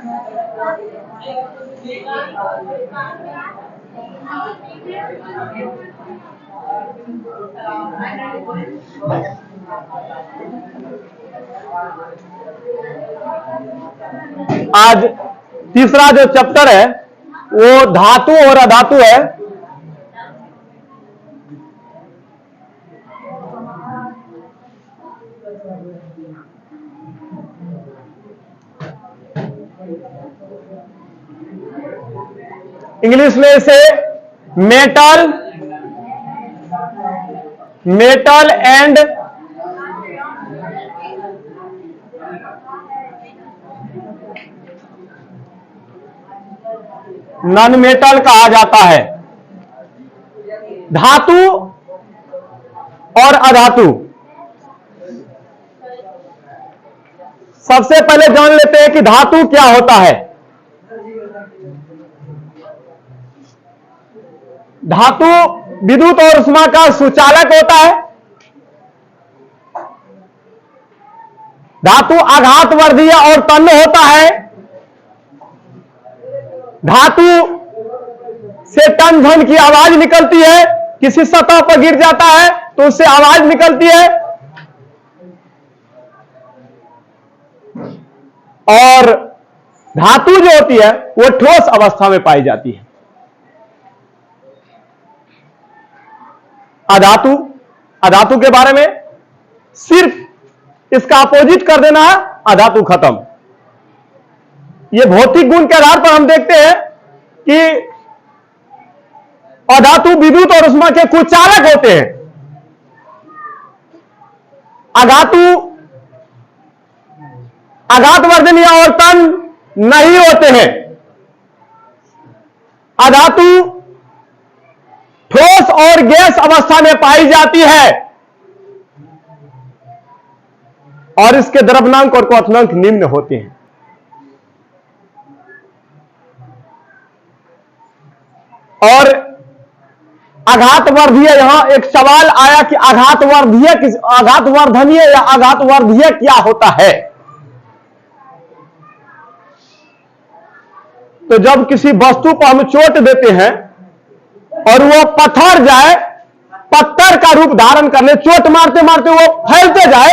आज तीसरा जो चैप्टर है वो धातु और अधातु है। इंग्लिश में इसे मेटल एंड नॉन मेटल कहा जाता है। धातु और अधातु, सबसे पहले जान लेते हैं कि धातु क्या होता है। धातु विद्युत और ऊष्मा का सुचालक होता है। धातु आघातवर्धीय और तन्य होता है। धातु से टन झन की आवाज निकलती है, किसी सतह पर गिर जाता है तो उससे आवाज निकलती है। और धातु जो होती है वो ठोस अवस्था में पाई जाती है। अधातु के बारे में सिर्फ इसका अपोजिट कर देना है, अधातु खत्म। ये भौतिक गुण के आधार पर हम देखते हैं कि अधातु विद्युत और ऊष्मा के कुछ चालक होते हैं। आघातवर्धनीय और तन नहीं होते हैं। अधातु ठोस और गैस अवस्था में पाई जाती है और इसके द्रव्यनांक और क्वथनांक निम्न होते हैं। और आघातवर्धीय, यहां एक सवाल आया कि आघातवर्धनीय या आघातवर्धीय क्या होता है। तो जब किसी वस्तु को हम चोट देते हैं और वो पत्थर जाए, पत्थर का रूप धारण कर ले, चोट मारते मारते वो फैलते जाए,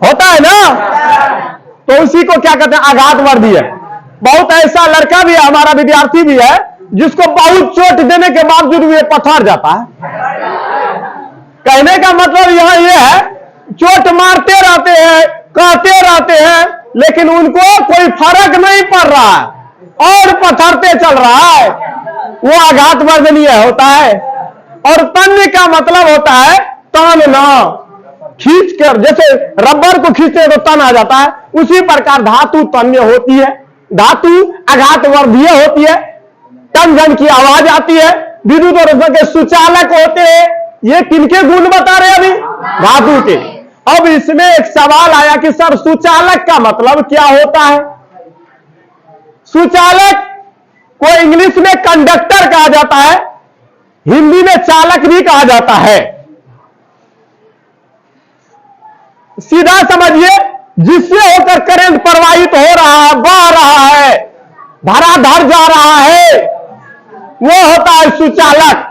होता है ना, तो उसी को क्या कहते हैं, आघातवर्धीय। बहुत ऐसा लड़का भी है, हमारा विद्यार्थी भी है, जिसको बहुत चोट देने के बावजूद भी पत्थर जाता है। कहने का मतलब यहां यह है, चोट मारते रहते हैं, कहते रहते हैं, लेकिन उनको कोई फर्क नहीं पड़ रहा है और पत्थरते चल रहा है, वो आघातवर्धनीय होता है। और तन्य का मतलब होता है तानना, खींच कर, जैसे रबर को खींचते तो तन आ जाता है, उसी प्रकार धातु तन्य होती है, धातु आघातवर्धीय होती है, टन झन की आवाज आती है, विद्युत और ऊष्मा के सुचालक होते हैं। ये किनके गुण बता रहे हैं अभी, धातु के। अब इसमें एक सवाल आया कि सर सुचालक का मतलब क्या होता है। सुचालक को इंग्लिश में कंडक्टर कहा जाता है, हिंदी में चालक भी कहा जाता है। सीधा समझिए, जिससे होकर करंट प्रवाहित हो रहा है, बह रहा है, धराधर जा रहा है, वो होता है सुचालक।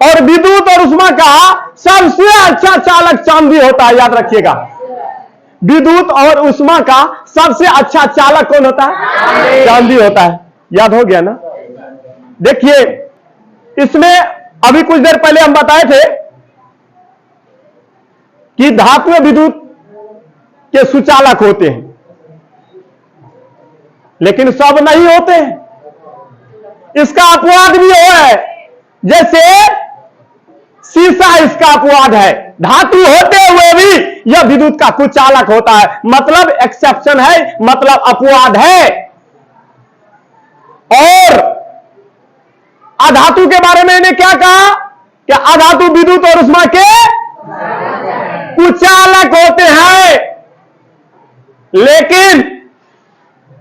और विद्युत और ऊष्मा का सबसे अच्छा चालक चांदी होता है, याद रखिएगा। विद्युत और ऊष्मा का सबसे अच्छा चालक कौन होता है, चांदी होता है। याद हो गया ना। देखिए, इसमें अभी कुछ देर पहले हम बताए थे कि धातु में विद्युत के सुचालक होते हैं, लेकिन सब नहीं होते हैं। इसका अपवाद भी है, जैसे शीशा इसका अपवाद है। धातु होते हुए भी यह विद्युत का कुचालक होता है, मतलब एक्सेप्शन है, मतलब अपवाद है। और अधातु के बारे में मैंने क्या कहा कि अधातु विद्युत और ऊष्मा के कुचालक होते हैं, लेकिन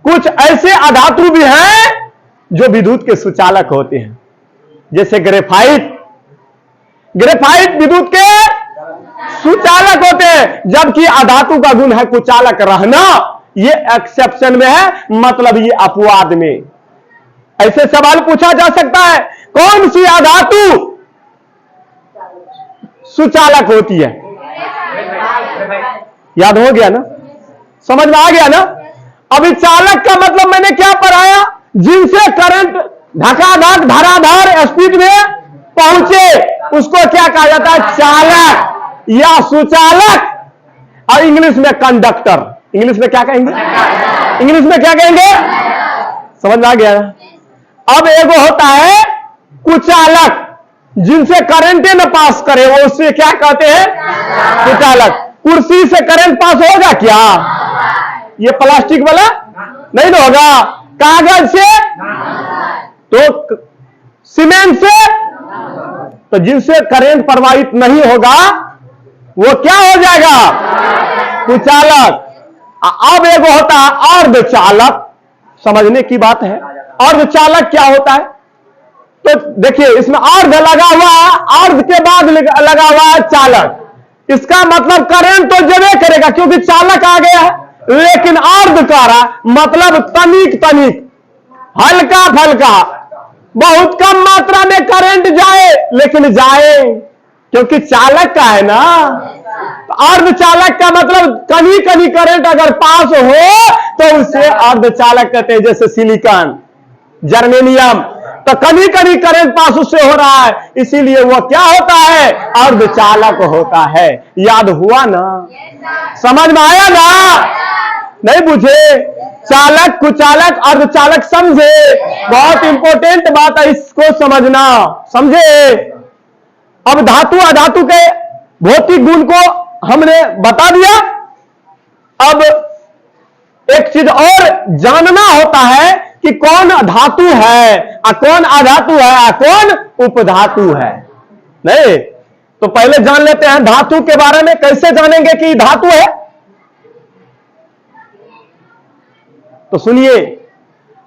कुछ ऐसे अधातु भी हैं जो विद्युत के सुचालक होते हैं, जैसे ग्रेफाइट। ग्रेफाइट विद्युत के सुचालक होते हैं, जबकि अधातु का गुण है कुचालक रहना। ये एक्सेप्शन में है, मतलब ये अपवाद में। ऐसे सवाल पूछा जा सकता है, कौन सी अधातु सुचालक होती है? याद हो गया ना? समझ में आ गया ना? अभी चालक का मतलब मैंने क्या पढ़ाया? जिनसे करंट धकाधक धराधर स्पीड में पहुंचे उसको क्या कहा जाता है? चालक या सुचालक। और इंग्लिश में कंडक्टर। इंग्लिश में क्या कहेंगे? इंग्लिश में क्या कहेंगे? समझ में आ गया ना? अब एगो होता है कुचालक, जिनसे करंट न पास करे वो उससे क्या कहते हैं? कुचालक। कुर्सी से करंट पास होगा क्या? ये प्लास्टिक वाला नहीं ना होगा। कागज से, तो सीमेंट से, तो जिनसे करंट प्रवाहित नहीं होगा वो क्या हो जाएगा? कुचालक। अब एगो होता है अर्धचालक। समझने की बात है, अर्धचालक क्या होता है? तो देखिए इसमें अर्ध लगा हुआ है, अर्ध के बाद लगा हुआ है चालक। इसका मतलब करंट तो जबे करेगा क्योंकि चालक आ गया है, लेकिन अर्धकारा मतलब तनिक तनिक, हल्का फल्का, बहुत कम मात्रा में करंट जाए, लेकिन जाए क्योंकि चालक का है ना। अर्धचालक का मतलब कनी कनी करंट अगर पास हो तो उसे अर्धचालक कहते हैं। जैसे सिलिकॉन, जर्मेनियम, तो कनी कनी करंट पास उससे हो रहा है, इसीलिए वह क्या होता है? अर्धचालक होता है। याद हुआ ना? समझ में आया ना? नहीं बुझे? चालक, कुचालक, अर्धचालक समझे? बहुत इंपॉर्टेंट बात है, इसको समझना। समझे? अब धातु अधातु के भौतिक गुण को हमने बता दिया। अब एक चीज और जानना होता है कि कौन धातु है और कौन अधातु है और कौन उपधातु है। नहीं तो पहले जान लेते हैं धातु के बारे में। कैसे जानेंगे कि धातु है? तो सुनिए,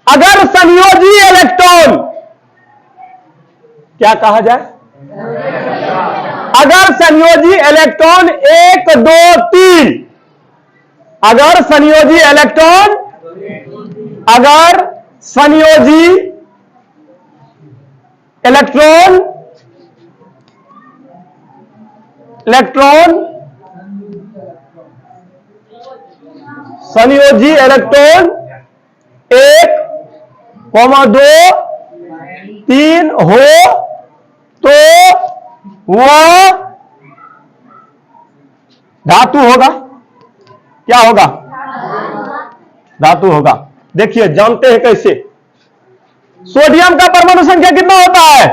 अगर संयोजी इलेक्ट्रॉन, क्या कहा जाए? अगर संयोजी इलेक्ट्रॉन 1 2 3, अगर संयोजी इलेक्ट्रॉन, अगर संयोजी इलेक्ट्रॉन संयोजी इलेक्ट्रॉन 1, 2, 3 हो तो वह धातु होगा। क्या होगा? धातु होगा। देखिए जानते हैं कैसे। सोडियम का परमाणु संख्या कितना होता है?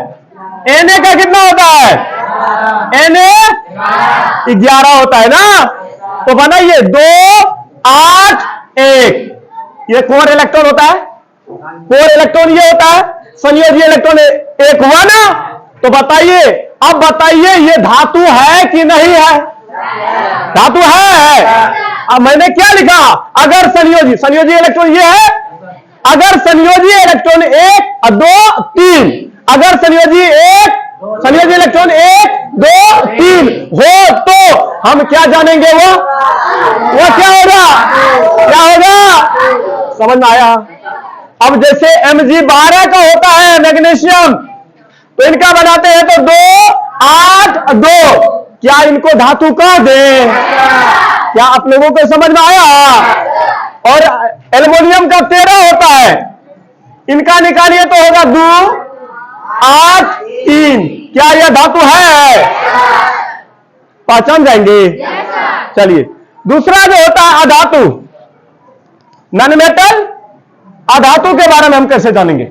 Na का कितना होता है? Na 11 होता है ना। तो बनाइए 2 8 1, ये कोर इलेक्ट्रॉन होता है। कोर इलेक्ट्रॉन ये होता है, संयोजी इलेक्ट्रॉन 1 हुआ ना। तो बताइए, अब बताइए ये धातु है कि नहीं है? धातु है। अब मैंने क्या लिखा? अगर संयोजी इलेक्ट्रॉन ये है। अगर संयोजी इलेक्ट्रॉन 1 2 3, अगर संयोजी इलेक्ट्रॉन 1 2 3 हो तो हम क्या जानेंगे? वो क्या होगा? क्या होगा? समझ में आया? अब जैसे Mg12 का होता है मैग्नीशियम, तो इनका बनाते हैं तो 2 8 2, क्या इनको धातु कह दे? क्या आप लोगों को समझ में आया? और एल्युमिनियम का 13 होता है, इनका निकालिए तो होगा 2 8 3, क्या यह धातु है? पहचान जाएंगे? चलिए दूसरा जो होता है अधातु, नॉन मेटल, अधातु के बारे में हम कैसे जानेंगे?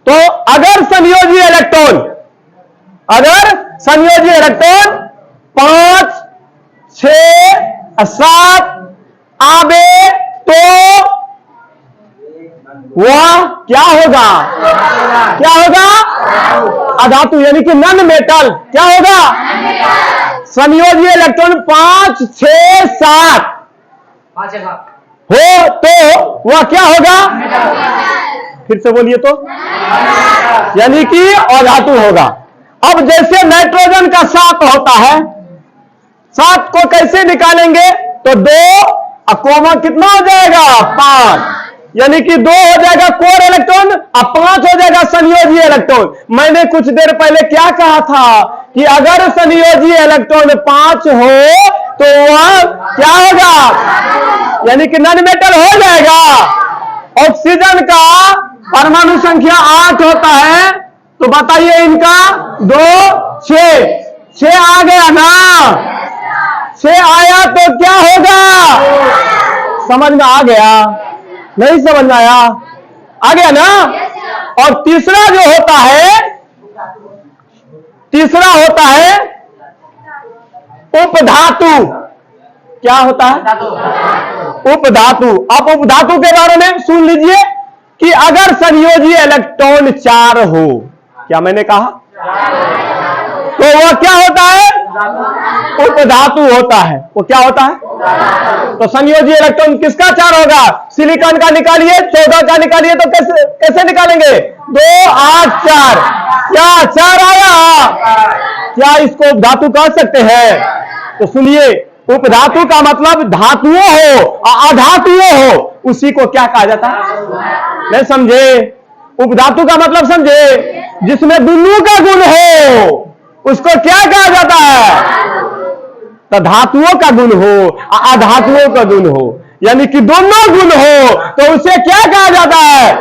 तो अगर संयोजी इलेक्ट्रॉन 5 6 7 आवे तो वह क्या होगा? क्या होगा? अधातु यानी कि नॉन मेटल। क्या होगा? संयोजी इलेक्ट्रॉन 5 6 7 हो तो वह क्या होगा? फिर से बोलिए तो, यानी कि अधातु होगा। अब जैसे नाइट्रोजन का 7 होता है, 7 को कैसे निकालेंगे? तो 2 अकोमा कितना हो जाएगा? 5, यानी कि 2 हो जाएगा कोर इलेक्ट्रॉन और 5 हो जाएगा संयोजी इलेक्ट्रॉन। मैंने कुछ देर पहले क्या कहा था कि अगर संयोजी इलेक्ट्रॉन 5 हो तो वह क्या होगा? यानी कि नॉन मेटल हो जाएगा। ऑक्सीजन का परमाणु संख्या 8 होता है, तो बताइए इनका 2 6 आ गया ना? 6 आया तो क्या होगा? समझ में आ गया? नहीं समझ में आया? आ गया ना? और तीसरा जो होता है, तीसरा होता है उपधातु। क्या होता है? उपधातु। अब उपधातु के बारे में सुन लीजिए कि अगर संयोजी इलेक्ट्रॉन 4 हो, क्या मैंने कहा? तो वह क्या होता है? उपधातु होता है। वो क्या होता है? तो संयोजी इलेक्ट्रॉन किसका 4 होगा? सिलिकॉन का निकालिए, 14 का निकालिए, तो कैसे निकालेंगे? 2 8 4। क्या 4 आया? क्या इसको उपधातु कह सकते हैं? तो सुनिए, उपधातु का मतलब धातुओं हो और अधातुओं हो, उसी को क्या कहा जाता है? नहीं समझे? उपधातु का मतलब समझे? जिसमें दोनों का गुण हो, उसको क्या कहा जाता है? तो धातुओं का गुण हो और अधातुओं का गुण हो, यानी कि दोनों गुण हो, तो उसे क्या कहा जाता है?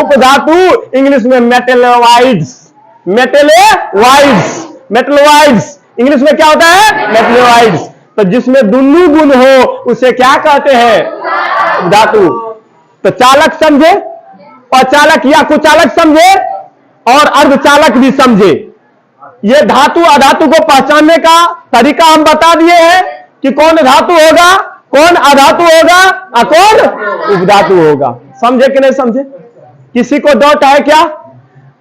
उपधातु। इंग्लिश में मेटलॉइड्स। मेटलॉइड्स, मेटलॉइड्स इंग्लिश में क्या होता है? मेटलॉइड्स। तो जिसमें दोनों गुण हो उसे क्या कहते हैं? धातु। तो चालक समझे, अचालक या कुचालक समझे, और अर्धचालक भी समझे। ये धातु अधातु को पहचानने का तरीका हम बता दिए हैं कि कौन धातु होगा, कौन अधातु होगा और कौन उपधातु होगा। समझे कि नहीं समझे? किसी को डाउट है क्या?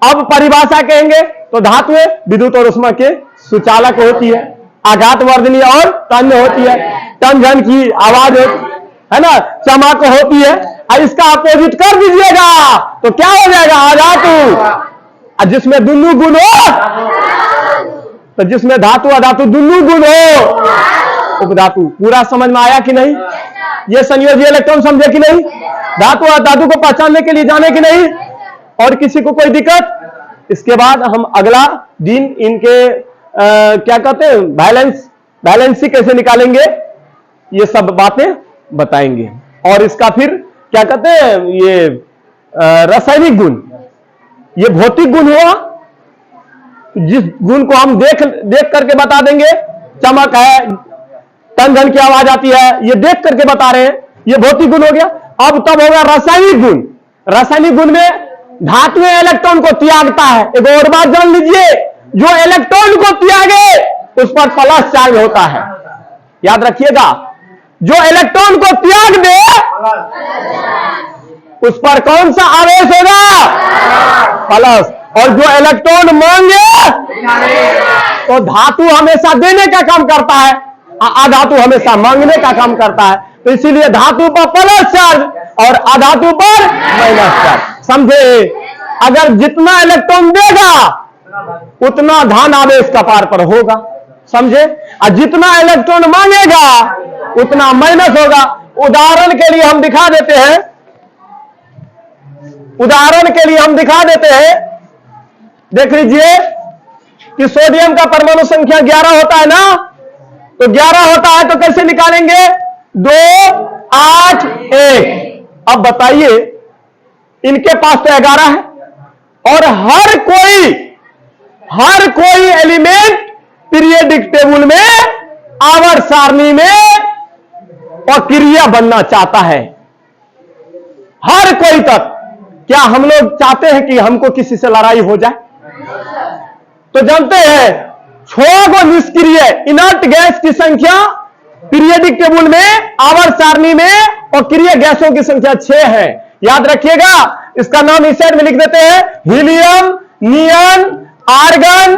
अब परिभाषा कहेंगे तो धातुएं विद्युत और उष्मा के सुचालक होती है, आघात वर्धनी और तन्य होती है, टंझन की आवाज है ना, चमक होती है। और इसका अपोजिट कर दीजिएगा तो क्या हो जाएगा? अधातु। जिसमें दोनों गुण हो, तो जिसमें धातु अधातु दोनों गुण हो, उपधातु। पूरा समझ में आया कि नहीं? ये संयोजी इलेक्ट्रॉन समझे कि नहीं? धातु और धातु को पहचानने के लिए जाने कि नहीं? और किसी को कोई दिक्कत? इसके बाद हम अगला दिन इनके क्या कहते हैं, वैलेंसी कैसे निकालेंगे, ये सब बातें बताएंगे। और इसका फिर क्या कहते हैं, ये रासायनिक गुण, ये भौतिक गुण हुआ, जिस गुण को हम देख करके बता देंगे। चमक है, टंझन की आवाज आती है, ये देख करके बता रहे हैं, ये भौतिक गुण हो गया। अब तब होगा रासायनिक गुण। रासायनिक गुण में धातुएं इलेक्ट्रॉन को त्यागता है। एक और बात जान लीजिए, जो इलेक्ट्रॉन को त्यागे उस पर प्लस चार्ज होता है। याद रखिएगा, जो इलेक्ट्रॉन को त्याग दे उस पर कौन सा आवेश होगा? प्लस। और जो इलेक्ट्रॉन मांगे तो धातु हमेशा देने का काम करता है, अधातु हमेशा मांगने का काम करता है। तो इसीलिए धातु पर प्लस चार्ज और अधातु पर माइनस चार्ज। समझे? अगर जितना इलेक्ट्रॉन देगा उतना धन आवेश कपार पर होगा। समझे? और जितना इलेक्ट्रॉन मांगेगा उतना माइनस होगा। उदाहरण के लिए हम दिखा देते हैं, देख लीजिए कि सोडियम का परमाणु संख्या 11 होता है ना, तो 11 होता है तो कैसे निकालेंगे? 2 8 1। अब बताइए, इनके पास तो 11 है और हर कोई एलिमेंट पीरियोडिक टेबल में, आवर्त सारणी में अक्रिय बनना चाहता है। हर कोई तक। क्या हम लोग चाहते हैं कि हमको किसी से लड़ाई हो जाए? तो जानते हैं 6 को निष्क्रिय इनर्ट गैस की संख्या पीरियोडिक टेबल में, आवर्त सारणी में अक्रिय गैसों की संख्या 6 है। याद रखिएगा, इसका नाम इस साइड में लिख देते हैं, हीलियम, नियन, आर्गन,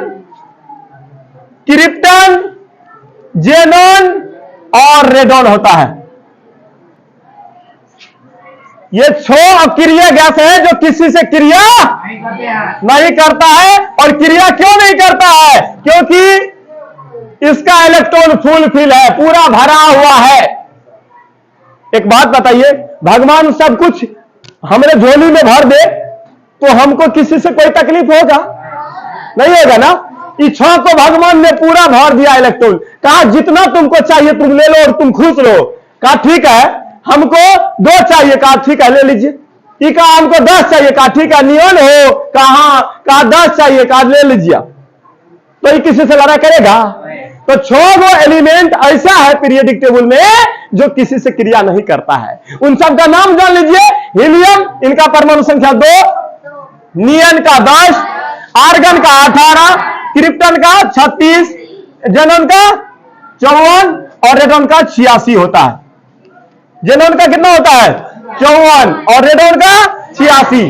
क्रिप्टन, जेनॉन और रेडॉन होता है। ये 6 अक्रिय गैस है जो किसी से क्रिया नहीं करता है। और क्रिया क्यों नहीं करता है? क्योंकि इसका इलेक्ट्रॉन फुलफिल है, पूरा भरा हुआ है। एक बात बताइए, भगवान सब कुछ हमने झोली में भर दे तो हमको किसी से कोई तकलीफ होगा? नहीं होगा ना। इस 6 को भगवान ने पूरा भर दिया इलेक्ट्रॉन। कहा जितना तुमको चाहिए तुम ले लो और तुम खुश रहो। कहा ठीक है, हमको 2 चाहिए। कहा ठीक है ले लीजिए। ये कहा हमको 10 चाहिए। कहा ठीक है नियन हो। कहा 10 चाहिए। कहा ले लीजिए। तो ये किसी से लड़ाई करेगा? तो 6 गो एलिमेंट ऐसा है पीरियोडिक टेबल में जो किसी से क्रिया नहीं करता है। उन सब का नाम जान लीजिए। हीलियम, इनका परमाणु संख्या 2, नियन का 10, आर्गन का 18, क्रिप्टन का 36, जेनॉन का 54 और रेडॉन का 86 होता है। जेनॉन का कितना होता है? 54 और रेडॉन का 86।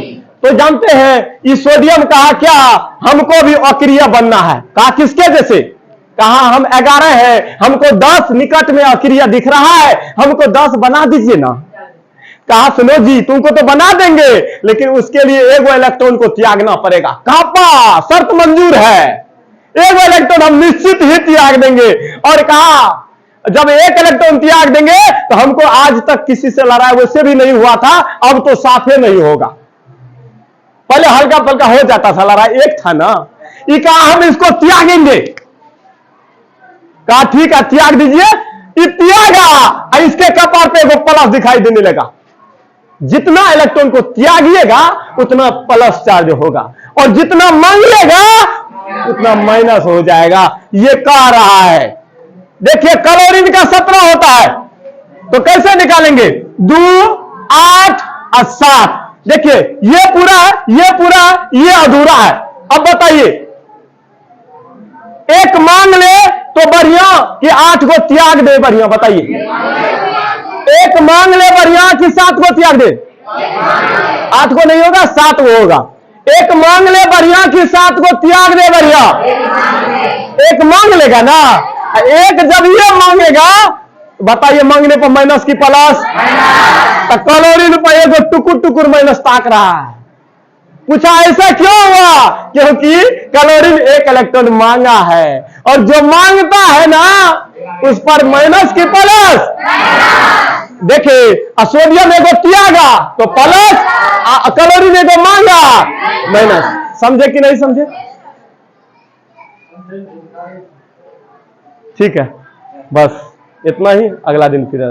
तो जानते हैं इस सोडियम कहा क्या हमको भी अक्रिय बनना है। कहा किसके जैसे? कहा हम 11 है, हमको 10 निकट में अक्रिय दिख रहा है, हमको 10 बना दीजिए ना। कहा सुनो जी तुमको तो बना देंगे लेकिन उसके लिए एगो इलेक्ट्रॉन को त्यागना पड़ेगा। कहा शर्त मंजूर है, एगो इलेक्ट्रॉन हम निश्चित ही त्याग देंगे। और कहा जब एक इलेक्ट्रॉन त्याग देंगे तो हमको आज तक किसी से लड़ाई वैसे भी नहीं हुआ था, अब तो साफे नहीं होगा। पहले हल्का फल्का हो जाता था लड़ाई, एक था ना। ये कहा हम इसको त्यागेंगे। कहा ठीक है त्याग दीजिए। ये त्यागा, इसके कपार पे एगो प्लस दिखाई देने लगा। जितना इलेक्ट्रॉन को त्यागिएगा उतना प्लस चार्ज होगा और जितना मांगिएगा उतना माइनस हो जाएगा। ये कह रहा है। देखिए क्लोरीन का 17 होता है तो कैसे निकालेंगे? 2, 8 और 7। देखिए ये पूरा, ये अधूरा है। अब बताइए एक मांग ले तो बढ़िया कि 8 को त्याग दे बढ़िया? बताइए एक मांग ले बढ़िया कि 7 को त्याग दे? 8 को नहीं होगा, 7 को होगा। एक मांग ले बढ़िया कि 7 को त्याग दे बढ़िया? एक मांग लेगा ना। एक जब ये मांगेगा बताइए मांगने पर माइनस की प्लस, तो क्लोरीन पर एक टुकुर टुकुर माइनस ताक रहा है। पूछा ऐसा क्यों हुआ? क्योंकि क्लोरीन एक इलेक्ट्रॉन मांगा है और जो मांगता है ना उस पर माइनस की प्लस। देखिए सोडियम एगो त्यागा तो प्लस, क्लोरीन एगो मांगा माइनस। समझे कि नहीं समझे? ठीक है बस इतना ही, अगला दिन फिर